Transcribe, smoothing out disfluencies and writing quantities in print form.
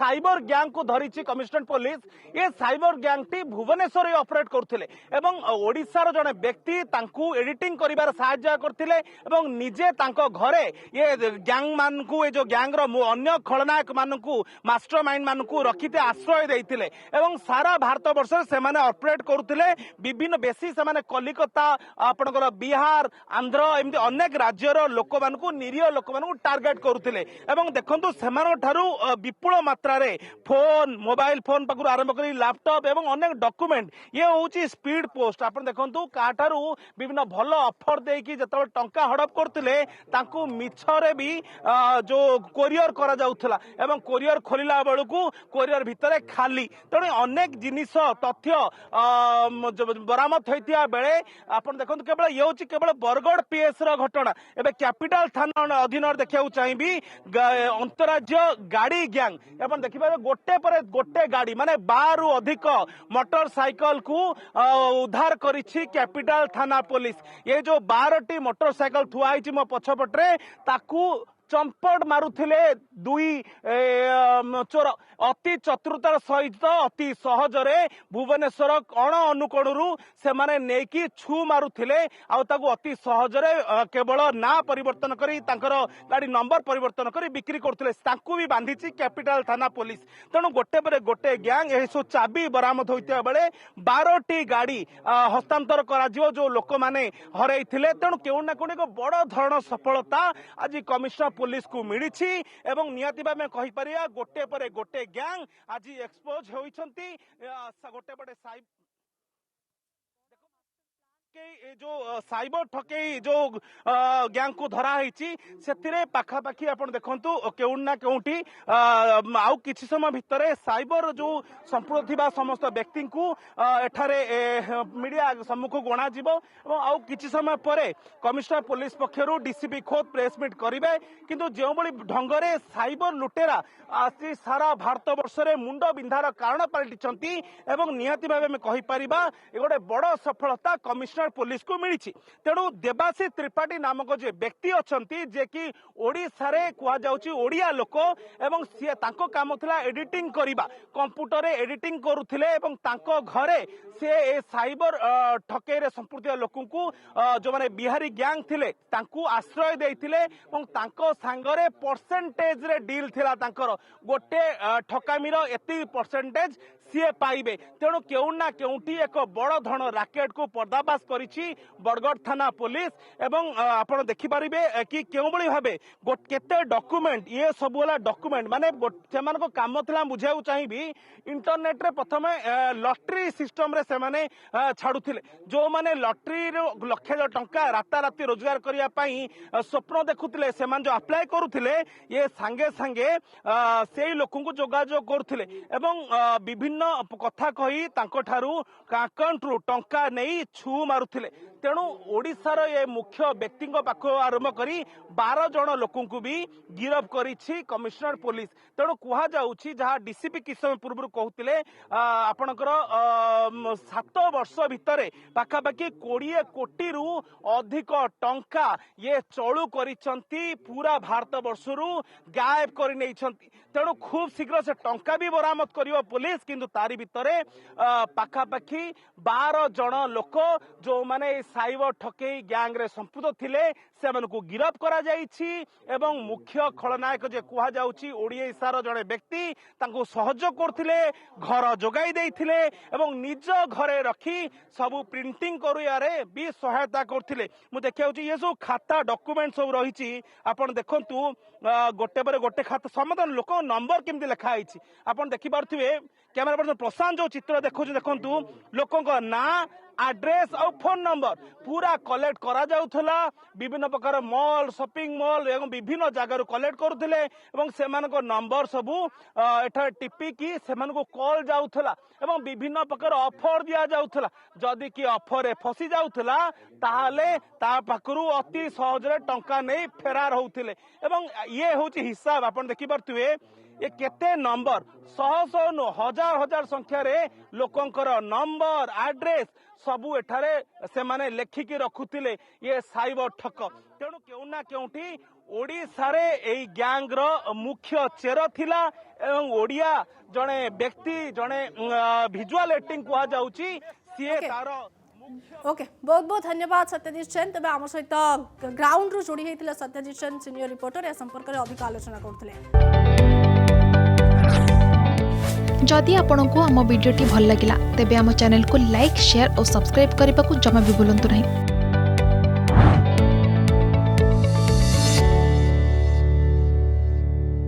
Cyber gang को धरी commissionerate police ये साइबर गैंग टी भुवनेश्वर ऑपरेट करथिले एवं ओडिशार जने व्यक्ति तांकू एडिटिंग करिवार सहायता करथिले एवं निजे तांको घरे ये गैंग मानकू ये जो गैंग रो अन्य खलनायक मानकू मास्टरमाइंड मानकू रखिते आश्रय देइथिले एवं सारा भारत वर्ष से माने ऑपरेट करुथिले विभिन्न बेसी से माने कलिकता आपनकर बिहार आंध्र एमती अनेक राज्यर लोक मानकू निरीह लोक मानकू टार्गेट करुथिले एवं देखंतु सेमानो ठारू विपुल मात्रा रे फोन मोबाइल फोन पाखु आरंभ करी लैपटॉप एवं अनेक डॉक्यूमेंट ये होची स्पीड पोस्ट आपण देखंतु काठारू विभिन्न भल ऑफर देकी जतबे टंका हड़प करथिले तांकू मिछरे भी जो कोरियर करा जाउथला एवं कोरियर खोलिला बेलकू कोरियर भितरे खाली तेणु अनेक जिनिस तथ्य बरामद होइतिया बेले आपण देखंतु केवल ये होची केवल बरगड़ पीएस रो घटना एबे कैपिटल थाना अधीन देखिया चाहिए अंतराज्य गाड़ी गैंग एवं देखिए गोटे पर गोटे गाड़ी माने 12 रु अधिक मोटरसाइकल को उद्धार करिछि कैपिटल थाना पुलिस ये जो 12टी मोटरसाइकल थुआ मो पछपटे ताकू चंपट मारुथिले दुई चोर अति चतुरतार सहित अति सहजरे भुवनेश्वर अण अनुकोणरू से माने नेकी छु मारुथिले आ ताकू अति सहजरे केवल ना परिवर्तन करी तांकर गाड़ी नंबर परिवर्तन करी बिक्री करथिले तांकू भी बांधिछि कैपिटल थाना पुलिस तेणु गोटे पर गोटे गैंग ए सो चाबी बरामद होइतिया बेले 12टी गाड़ी हस्तांतर करा जिवो जो लोक माने हरैथिले तेणु केउ ना कोन एक बड़ धरण सफलता आज कमिशनर पुलिस को मिली एवं निहाती भाव में कहि परिया गोटे पर गोटे गैंग आज एक्सपोज होइछंती गोटे पटे साइब जो साइबर ठकेई जो गैंग को धरा से पाखापाखि आप देखु केउना केउटी आउ किछि समय भितर साइबर जो संपूर्ण थिबा समस्त व्यक्ति को एठारे मीडिया सम्मुख गणा जीवो एवं आउ किछि समय परे कमिशनर पुलिस पक्षरु डीसीपी खोद प्रेस मीट करिवे किंतु जो बड़ी ढंगरे साइबर लुटेरा आसी सारा भारत वर्ष रे मुंड बिंधार कारण पलटिछंती एवं निहाती भाव में कहि परिबा ए गोटे बड़ सफलता कमिशनर पुलिस को मिली तेणु देवाशीष त्रिपाठी नामक जे व्यक्ति अच्छा जे कि ओडिशा रे कुआ जाउची ओडिया लोक एवं सी तांको काम थिला एडिटिंग करिबा कंप्यूटर रे एडिटिंग करुथिले एवं तांको घरे से ए साइबर ठकेई रे संपूर्ण लोकन को जो माने बिहारी गैंग थिले तांको आश्रय देइथिले एवं तांको सांगरे परसेंटेज रे डील थिला तांकर गोटे ठकामीर एति परसेंटेज सी पाइबे तेणु केउना केउटी एक बड़ धरण राकेट को पर्दाफाश करिछि बरगड़ थाना पुलिस एवं आपण देखि परिबे कि केउ बळी भाबे केते डॉक्यूमेंट ये सब वाला डॉक्यूमेंट माने सेमान को काम थिला बुझाउ चाहिबी इंटरनेट रे प्रथमे लॉटरी सिस्टम रे से माने छाडुथिले जो माने लॉटरी रो लक्ष टंका राता राती रोजगार करिया पई स्वप्न देखुथिले सेमान जो अप्लाई करुथिले ये संगे संगे सेई लोकन को जोगाजोग करुथिले एवं विभिन्न कथा कही तांको ठारू अकाउंट रु टंका नहीं छु मारुथिले तेणु ओडिशार ये मुख्य व्यक्ति पाख आरंभ करी 12 जन लोकन को भी गिरफ करिछि कमिशनर पुलिस तेणु कुहा जाउछि जहा डीसीपी किछ समय पूर्व कहूतिले आपणकर 7 वर्ष भितरे पाखापाखि 20 कोटी रु अधिक टंका ये चलू करिसंती पूरा भारत वर्षरू गायब करि नैछंती तेणु खूब शीघ्र से टंका भी बरामद करियो पुलिस किंतु तारी भितरे पाखापाखि 12 जन लोक जो माने साइबर ठकेई गैंग रे संपुत थिले सेमानकु गिरफ करा जाइछि एवं मुख्य खलनायक जे कुहा जाउछि ओडिशार जणे व्यक्ति तांको सहयोग करथिले घर जोगाई देइथिले एवं निज घरे रखी सब प्रिंटिंग करियारे भी सहायता करथिले मु देखियाउछि ये सब खाता डॉक्यूमेंट सब रहिछि आपण देखंतु गोटे पर गोटे खाता समाधान लोक नंबर केमति लिखा आइछि आपण देखि पारथिबे कैमरा पर्सन प्रशांत जो चित्र देखु लोकों ना एड्रेस और फोन नंबर पूरा कलेक्ट करा जाउथला विभिन्न प्रकार मॉल शॉपिंग मॉल एवं विभिन्न जगह कलेक्ट करुथिले एवं सेमानक नंबर सबू एठा टिपी की सेमानक कॉल जाउथला एवं विभिन्न प्रकार ऑफर दिया जाउथला जदि कि ऑफर रे फसी जाउथला ताहाले ता पाखरु अति सहज रे टंका नै फेरार होउथिले एवं ये होची हिसाब आपण देखि परथुवे ए केते नंबर शह शह नु हजार हजार संख्या रे लोकंकर नंबर एड्रेस सबू एठारे से माने लेखिकी रखुतिले ये साइबर ठक तेणु केउ ना केउठी ओडिशारे एई गैंग रो मुख्य चेर थिला एवं ओडिया जणे व्यक्ति जणे विजुअल एक्टिंग कुहा जाउची सिए तार ओके बहुत बहुत धन्यवाद सत्यजित सेन तबे आम सहित ग्राउंड रु जोड़ी होता सत्यजित सेन सीनियर रिपोर्टर या संपर्क में अधिक आलोचना करते। जदि आपंक आम भिडी भल लगा तेब आम चैनल को लाइक शेयर और सब्सक्राइब करने को जमा भी भूलु नहीं।